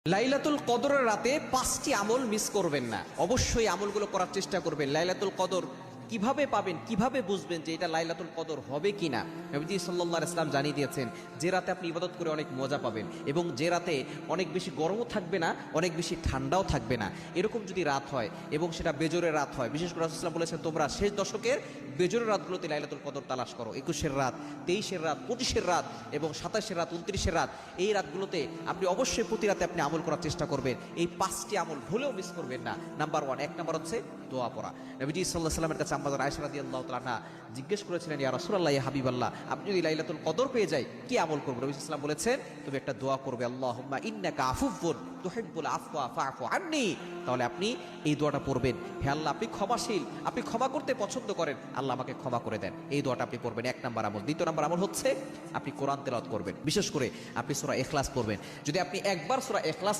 লাইলাতুল কদরের রাতে 5টি আমল মিস করবেন না। অবশ্যই আমলগুলো করার চেষ্টা করবেন। লাইলাতুল কদর কিভাবে পাবেন, কিভাবে বুঝবেন যে এটা লাইলাতুল কদর হবে কিনা? নবীজি সাল্লাল্লাহু আলাইহি ওয়াসাল্লাম জানিয়ে দিয়েছেন যে রাতে আপনি ইবাদত করে অনেক মজা পাবেন এবং যে রাতে অনেক বেশি গরমও থাকবে না, অনেক বেশি ঠান্ডাও থাকবে না, এরকম যদি রাত হয় এবং সেটা বেজোরের রাত হয়, বিশেষ করে রাসূলুল্লাহ সাল্লাল্লাহু আলাইহি ওয়াসাল্লাম বলেছেন তোমরা শেষ দশকের বেজোরের রাতগুলোতে লাইলাতুল কদর তালাশ করো। 21-এর রাত, 23-এর রাত, 25-এর রাত এবং 27-এর রাত, 29-এর রাত, এই রাতগুলোতে আপনি অবশ্যই প্রতি রাতে আপনি আমল করার চেষ্টা করবেন। এই 5টি আমল ভুলেও মিস করবেন না। নাম্বার 1, 1 নাম্বার হচ্ছে দোয়া পড়া। নবীজি সাল্লাল্লাহু আলাইহি ওয়াসাল্লামের কাছে আম্মা জান আয়েশা রাদিয়াল্লাহু তাআলা আনহা জিজ্ঞেস করেছিলেন, ইয়া রাসূলুল্লাহ, ইয়া হাবিবাল্লাহ, আপনি যদি লাইলাতুল কদর পেয়ে যাই কি আমল করব? নবী সাল্লাল্লাহু আলাইহি ওয়াসাল্লাম বলেছেন তুমি একটা দোয়া করবে, আল্লাহুম্মা ইন্নাকা আফুউন তুহিব্বুল আফওয়া ফাআফু আন্নী। তাহলে আপনি এই দোয়াটা পড়বেন, হে আল্লাহ আপনি ক্ষমাশীল, আপনি ক্ষমা করতে পছন্দ করেন, আল্লাহ আমাকে ক্ষমা করে দেন। এই দোয়াটা আপনি পড়বেন, 1 নাম্বার আমল। 2 নাম্বার আমল হচ্ছে আপনি কোরআন তেলাওয়াত করবেন, বিশেষ করে আপনি সূরা ইখলাস পড়বেন। যদি আপনি একবার সূরা ইখলাস